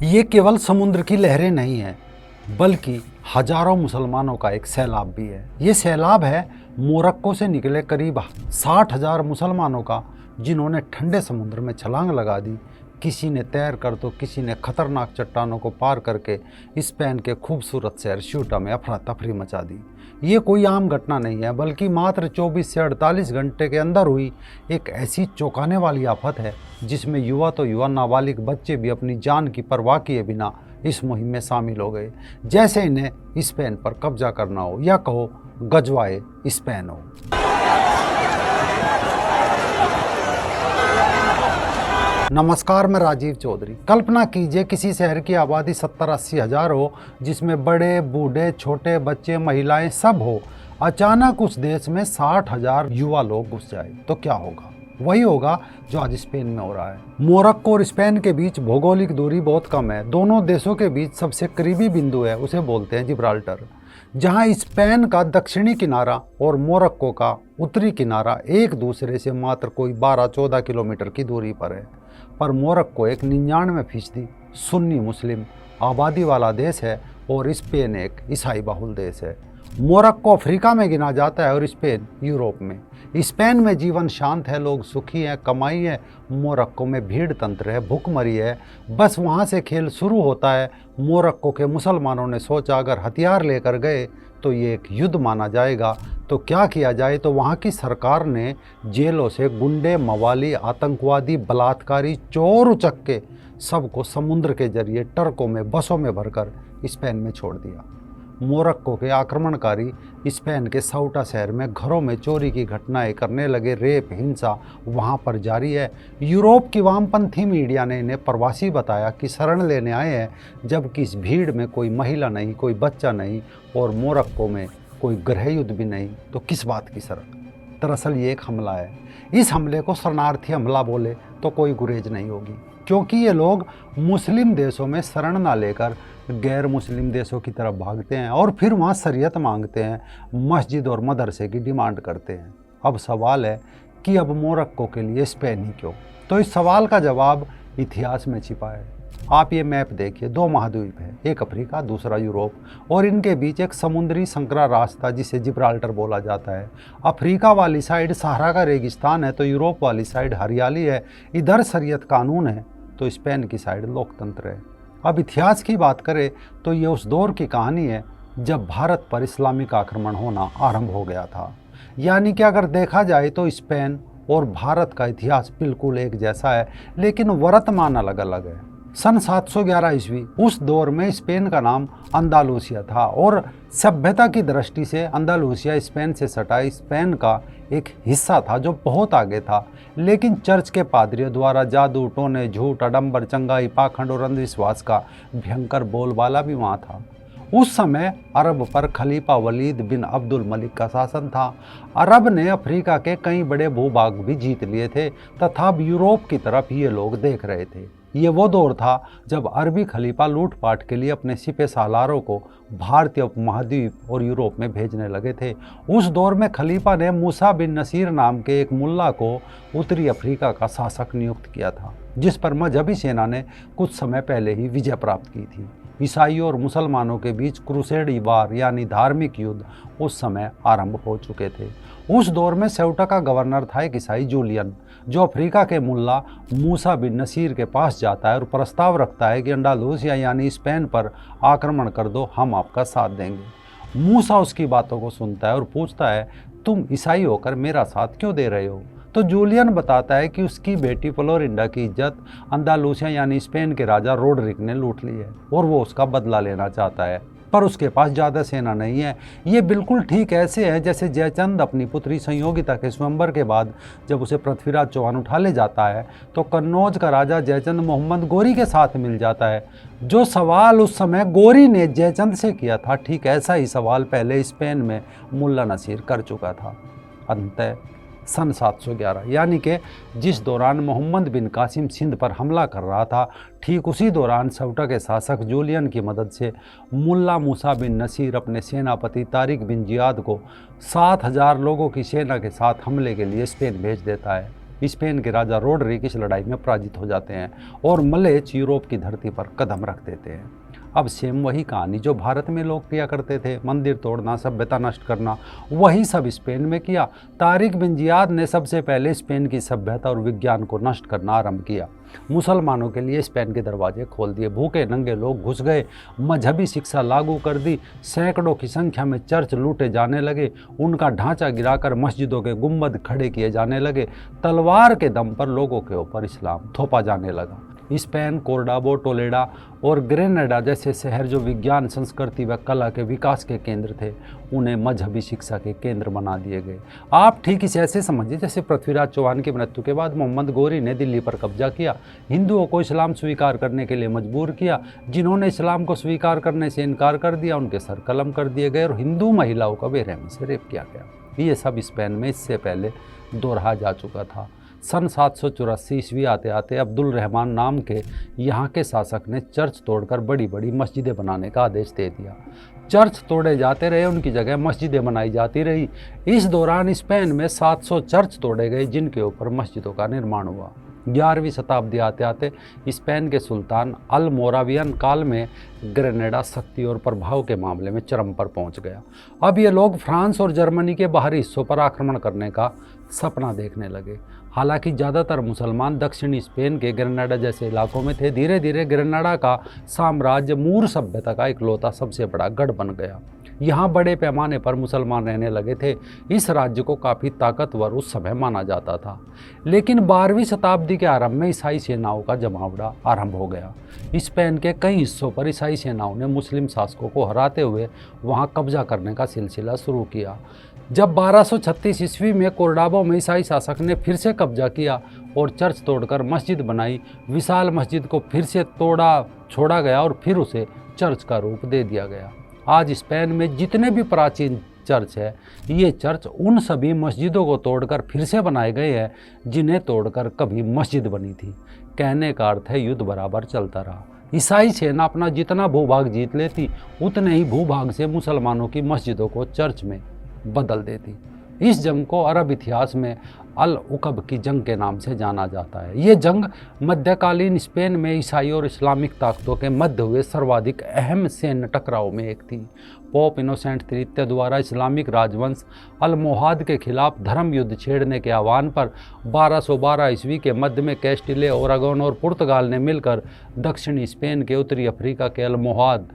ये केवल समुद्र की लहरें नहीं हैं, बल्कि हजारों मुसलमानों का एक सैलाब भी है। ये सैलाब है मोरक्को से निकले करीब 60,000 मुसलमानों का, जिन्होंने ठंडे समुद्र में छलांग लगा दी। किसी ने तैर कर तो किसी ने खतरनाक चट्टानों को पार करके स्पेन के खूबसूरत शहर स्यूटा में अफरा तफरी मचा दी। ये कोई आम घटना नहीं है, बल्कि मात्र 24 से 48 घंटे के अंदर हुई एक ऐसी चौंकाने वाली आफत है, जिसमें युवा तो युवा, नाबालिग बच्चे भी अपनी जान की परवाह किए बिना इस मुहिम में शामिल हो गए, जैसे इन्हें स्पेन पर कब्जा करना हो या कहो गजवाए स्पेन हो। नमस्कार, मैं राजीव चौधरी। कल्पना कीजिए किसी शहर की आबादी 70-80 हज़ार हो, जिसमें बड़े बूढ़े छोटे बच्चे महिलाएं सब हो। अचानक उस देश में 60,000 युवा लोग घुस जाए तो क्या होगा? वही होगा जो आज स्पेन में हो रहा है। मोरक्को और स्पेन के बीच भौगोलिक दूरी बहुत कम है। दोनों देशों के बीच सबसे करीबी बिंदु है, उसे बोलते हैं जिब्राल्टर, जहां स्पेन का दक्षिणी किनारा और मोरक्को का उत्तरी किनारा एक दूसरे से मात्र कोई 12-14 किलोमीटर की दूरी पर है। पर मोरक्को एक 99% सुन्नी मुस्लिम आबादी वाला देश है और स्पेन एक ईसाई बहुल देश है। मोरक्को अफ्रीका में गिना जाता है और स्पेन यूरोप में। स्पेन में जीवन शांत है, लोग सुखी हैं, कमाई है। मोरक्को में भीड़ तंत्र है, भूखमरी है। बस वहाँ से खेल शुरू होता है। मोरक्को के मुसलमानों ने सोचा अगर हथियार लेकर गए तो ये एक युद्ध माना जाएगा, तो क्या किया जाए। तो वहाँ की सरकार ने जेलों से गुंडे, मवाली, आतंकवादी, बलात्कारी, चोर उचक्के सबको समुद्र के जरिए ट्रकों में, बसों में भरकर स्पेन में छोड़ दिया। मोरक्को के आक्रमणकारी स्पेन के सौटा शहर में घरों में चोरी की घटनाएं करने लगे। रेप, हिंसा वहां पर जारी है। यूरोप की वामपंथी मीडिया ने इन्हें प्रवासी बताया कि शरण लेने आए हैं, जबकि इस भीड़ में कोई महिला नहीं, कोई बच्चा नहीं और मोरक्को में कोई गृह युद्ध भी नहीं, तो किस बात की शरण? दरअसल ये एक हमला है। इस हमले को शरणार्थी हमला बोले तो कोई गुरेज नहीं होगी, क्योंकि ये लोग मुस्लिम देशों में शरण ना लेकर गैर मुस्लिम देशों की तरफ भागते हैं और फिर वहाँ शरीयत मांगते हैं, मस्जिद और मदरसे की डिमांड करते हैं। अब सवाल है कि अब मोरक्को के लिए स्पेन ही क्यों? तो इस सवाल का जवाब इतिहास में छिपा है। आप ये मैप देखिए, 2 महाद्वीप है, एक अफ्रीका, दूसरा यूरोप, और इनके बीच एक समुद्री संकरा रास्ता जिसे जिब्राल्टर बोला जाता है। अफ्रीका वाली साइड सहारा का रेगिस्तान है, तो यूरोप वाली साइड हरियाली है। इधर शरीयत कानून है, तो स्पेन की साइड लोकतंत्र है। अब इतिहास की बात करें तो ये उस दौर की कहानी है जब भारत पर इस्लामिक आक्रमण होना आरंभ हो गया था। यानी कि अगर देखा जाए तो स्पेन और भारत का इतिहास बिल्कुल एक जैसा है, लेकिन वर्तमान अलग अलग है। सन 711 ईस्वी, उस दौर में स्पेन का नाम अंदालूसिया था और सभ्यता की दृष्टि से अंदालूसिया स्पेन से सटा स्पेन का एक हिस्सा था जो बहुत आगे था। लेकिन चर्च के पादरियों द्वारा जादू, टोने, झूठ, आडंबर, चंगाई, पाखंड और अंधविश्वास का भयंकर बोलबाला भी वहाँ था। उस समय अरब पर खलीफा वलीद बिन अब्दुल मलिक का शासन था। अरब ने अफ्रीका के कई बड़े भूभाग भी जीत लिए थे तथा यूरोप की तरफ ये लोग देख रहे थे। ये वो दौर था जब अरबी खलीफा लूटपाट के लिए अपने सिपह सालारों को भारतीय उपमहाद्वीप और यूरोप में भेजने लगे थे। उस दौर में खलीफा ने मूसा बिन नसीर नाम के एक मुल्ला को उत्तरी अफ्रीका का शासक नियुक्त किया था, जिस पर मजहबी सेना ने कुछ समय पहले ही विजय प्राप्त की थी। ईसाइयों और मुसलमानों के बीच क्रूसेड वार यानी धार्मिक युद्ध उस समय आरंभ हो चुके थे। उस दौर में सेउटा का गवर्नर था एक ईसाई जूलियन, जो अफ्रीका के मुल्ला मूसा बिन नसीर के पास जाता है और प्रस्ताव रखता है कि अंडालूसिया यानी स्पेन पर आक्रमण कर दो, हम आपका साथ देंगे। मूसा उसकी बातों को सुनता है और पूछता है, तुम ईसाई होकर मेरा साथ क्यों दे रहे हो? तो जूलियन बताता है कि उसकी बेटी फ्लोरिंडा की इज्जत अंदालूसिया यानी स्पेन के राजा रोडरिक ने लूट ली है और वो उसका बदला लेना चाहता है, पर उसके पास ज़्यादा सेना नहीं है। ये बिल्कुल ठीक ऐसे है जैसे जयचंद अपनी पुत्री संयोगिता के स्वयंवर के बाद जब उसे पृथ्वीराज चौहान उठा ले जाता है तो कन्नौज का राजा जयचंद मोहम्मद गोरी के साथ मिल जाता है। जो सवाल उस समय गोरी ने जयचंद से किया था, ठीक ऐसा ही सवाल पहले स्पेन में मुल्ला नसीर कर चुका था। अंततः सन 711 यानी कि जिस दौरान मोहम्मद बिन कासिम सिंध पर हमला कर रहा था, ठीक उसी दौरान सेउटा के शासक जूलियन की मदद से मुल्ला मूसा बिन नसीर अपने सेनापति तारिक बिन जियाद को 7,000 लोगों की सेना के साथ हमले के लिए स्पेन भेज देता है। स्पेन के राजा रोडरिक इस लड़ाई में पराजित हो जाते हैं और मलेच यूरोप की धरती पर कदम रख देते हैं। अब सेम वही कहानी जो भारत में लोग किया करते थे, मंदिर तोड़ना, सभ्यता नष्ट करना, वही सब स्पेन में किया। तारिक बिन जियाद ने सबसे पहले स्पेन की सभ्यता और विज्ञान को नष्ट करना आरंभ किया। मुसलमानों के लिए स्पेन के दरवाजे खोल दिए, भूखे नंगे लोग घुस गए, मजहबी शिक्षा लागू कर दी, सैकड़ों की संख्या में चर्च लूटे जाने लगे, उनका ढांचा गिराकर मस्जिदों के गुंबद खड़े किए जाने लगे, तलवार के दम पर लोगों के ऊपर इस्लाम थोपा जाने लगा। स्पेन, कोर्डाबो, टोलेडा और ग्रेनेडा जैसे शहर जो विज्ञान, संस्कृति व कला के विकास के केंद्र थे, उन्हें मजहबी शिक्षा के केंद्र बना दिए गए। आप ठीक इसे ऐसे समझिए जैसे पृथ्वीराज चौहान की मृत्यु के बाद मोहम्मद गोरी ने दिल्ली पर कब्जा किया, हिंदुओं को इस्लाम स्वीकार करने के लिए मजबूर किया। जिन्होंने इस्लाम को स्वीकार करने से इनकार कर दिया, उनके सर कलम कर दिए गए और हिंदू महिलाओं का बेरहमी से रेप किया गया। ये सब स्पेन में इससे पहले दोहरा जा चुका था। सन 784 ईस्वी आते आते अब्दुल रहमान नाम के यहाँ के शासक ने चर्च तोड़कर बड़ी बड़ी मस्जिदें बनाने का आदेश दे दिया। चर्च तोड़े जाते रहे, उनकी जगह मस्जिदें बनाई जाती रही। इस दौरान स्पेन में 700 चर्च तोड़े गए जिनके ऊपर मस्जिदों का निर्माण हुआ। 11वीं शताब्दी आते आते स्पेन के सुल्तान अल मोरावियन काल में ग्रेनेडा शक्ति और प्रभाव के मामले में चरम पर पहुंच गया। अब ये लोग फ्रांस और जर्मनी के बाहरी हिस्सों पर आक्रमण करने का सपना देखने लगे। हालांकि ज़्यादातर मुसलमान दक्षिणी स्पेन के ग्रेनाडा जैसे इलाकों में थे। धीरे धीरे ग्रेनाडा का साम्राज्य मूर सभ्यता का इकलौता सबसे बड़ा गढ़ बन गया। यहाँ बड़े पैमाने पर मुसलमान रहने लगे थे। इस राज्य को काफ़ी ताकतवर उस समय माना जाता था। लेकिन 12वीं शताब्दी के आरंभ में ईसाई सेनाओं का जमावड़ा आरंभ हो गया। स्पेन के कई हिस्सों पर ईसाई सेनाओं ने मुस्लिम शासकों को हराते हुए वहाँ कब्जा करने का सिलसिला शुरू किया। जब 1236 ईस्वी में कोर्डाबो में ईसाई शासक ने फिर से कब्जा किया और चर्च तोड़कर मस्जिद बनाई, विशाल मस्जिद को फिर से छोड़ा गया और फिर उसे चर्च का रूप दे दिया गया। आज स्पेन में जितने भी प्राचीन चर्च है, ये चर्च उन सभी मस्जिदों को तोड़कर फिर से बनाए गए हैं जिन्हें तोड़कर कभी मस्जिद बनी थी। कहने का अर्थ है युद्ध बराबर चलता रहा। ईसाई सेना अपना जितना भूभाग जीत लेती, उतने ही भूभाग से मुसलमानों की मस्जिदों को चर्च में बदल देती। इस जंग को अरब इतिहास में अल उकब की जंग के नाम से जाना जाता है। ये जंग मध्यकालीन स्पेन में ईसाई और इस्लामिक ताकतों के मध्य हुए सर्वाधिक अहम सैन्य टकराव में एक थी। पोप इनोसेंट तृतीय द्वारा इस्लामिक राजवंश अलमोहाद के खिलाफ धर्म युद्ध छेड़ने के आह्वान पर 1212 ईस्वी के मध्य में कैस्टिले, ओरेगन और पुर्तगाल ने मिलकर दक्षिणी स्पेन के उत्तरी अफ्रीका के अलमोहाद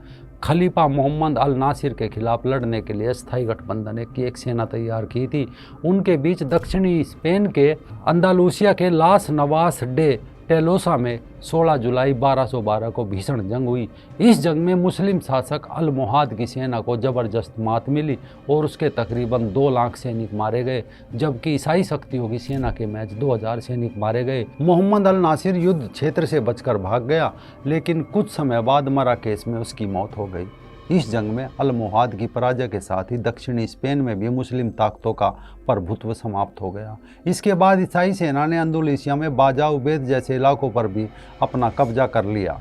खलीफा मोहम्मद अल नासिर के खिलाफ लड़ने के लिए स्थायी गठबंधन की एक सेना तैयार की थी। उनके बीच दक्षिणी स्पेन के अंदालूसिया के लास नवास डे टेलोसा में 16 जुलाई 1212 को भीषण जंग हुई। इस जंग में मुस्लिम शासक अलमोहाद की सेना को जबरदस्त मात मिली और उसके तकरीबन 2 लाख सैनिक मारे गए, जबकि ईसाई शक्तियों की सेना के मैच 2000 सैनिक मारे गए। मोहम्मद अल नासिर युद्ध क्षेत्र से बचकर भाग गया, लेकिन कुछ समय बाद मराकेश में उसकी मौत हो गई। इस जंग में अलमोहाद की पराजय के साथ ही दक्षिणी स्पेन में भी मुस्लिम ताकतों का प्रभुत्व समाप्त हो गया। इसके बाद ईसाई सेना ने अंदुलूसिया में बाजा उबेद जैसे इलाकों पर भी अपना कब्जा कर लिया।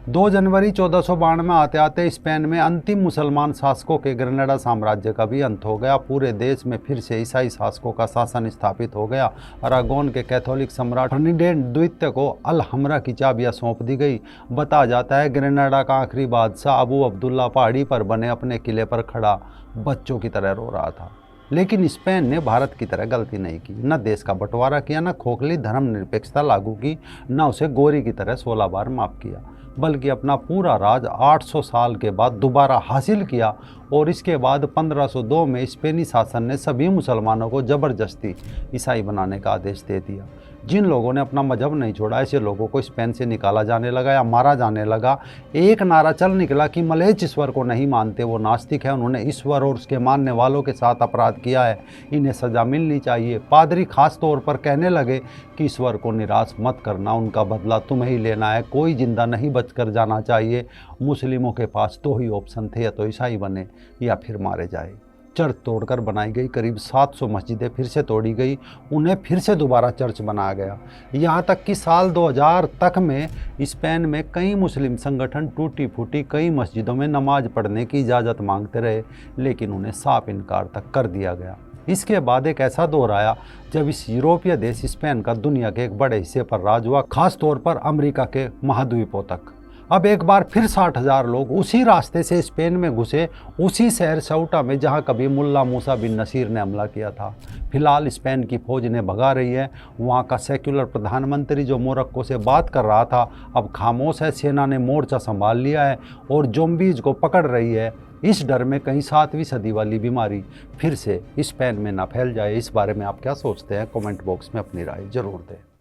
2 जनवरी 1492 में आते आते स्पेन में अंतिम मुसलमान शासकों के ग्रेनेडा साम्राज्य का भी अंत हो गया। पूरे देश में फिर से ईसाई शासकों का शासन स्थापित हो गया। अरागोन के कैथोलिक सम्राट फर्डिनेंड द्वितीय को अल हमरा की चाबियां सौंप दी गई। बताया जाता है ग्रेनेडा का आखिरी बादशाह अबू अब्दुल्ला पहाड़ी पर बने अपने किले पर खड़ा बच्चों की तरह रो रहा था। लेकिन स्पेन ने भारत की तरह गलती नहीं की, न देश का बंटवारा किया, न खोखली धर्मनिरपेक्षता लागू की, न उसे गोरी की तरह 16 बार माफ़ किया, बल्कि अपना पूरा राज 800 साल के बाद दोबारा हासिल किया। और इसके बाद 1502 में स्पेनी शासन ने सभी मुसलमानों को ज़बरदस्ती ईसाई बनाने का आदेश दे दिया। जिन लोगों ने अपना मजहब नहीं छोड़ा, ऐसे लोगों को स्पेन से निकाला जाने लगा या मारा जाने लगा। एक नारा चल निकला कि मलेच ईश्वर को नहीं मानते, वो नास्तिक है, उन्होंने ईश्वर और उसके मानने वालों के साथ अपराध किया है, इन्हें सज़ा मिलनी चाहिए। पादरी खास तौर पर कहने लगे कि ईश्वर को निराश मत करना, उनका बदला तुम्हें ही लेना है, कोई जिंदा नहीं बचकर जाना चाहिए। मुस्लिमों के पास 2 ही ऑप्शन थे, या तो ईसाई बने या फिर मारे जाए। चर्च तोड़कर बनाई गई करीब 700 मस्जिदें फिर से तोड़ी गई, उन्हें फिर से दोबारा चर्च बनाया गया। यहाँ तक कि साल 2000 तक में स्पेन में कई मुस्लिम संगठन टूटी फूटी कई मस्जिदों में नमाज पढ़ने की इजाज़त मांगते रहे, लेकिन उन्हें साफ इनकार तक कर दिया गया। इसके बाद एक ऐसा दौर आया जब इस यूरोपीय देश स्पेन का दुनिया के एक बड़े हिस्से पर राज हुआ, खास तौर पर अमेरिका के महाद्वीपों तक। अब एक बार फिर 60,000 लोग उसी रास्ते से स्पेन में घुसे, उसी शहर सऊटा में जहां कभी मुल्ला मूसा बिन नसीर ने हमला किया था। फिलहाल स्पेन की फौज ने भगा रही है। वहां का सेक्युलर प्रधानमंत्री जो मोरक्को से बात कर रहा था अब खामोश है। सेना ने मोर्चा संभाल लिया है और ज़ॉम्बीज को पकड़ रही है, इस डर में कहीं 7वीं सदी वाली बीमारी फिर से स्पेन में ना फैल जाए। इस बारे में आप क्या सोचते हैं? कमेंट बॉक्स में अपनी राय जरूर दें।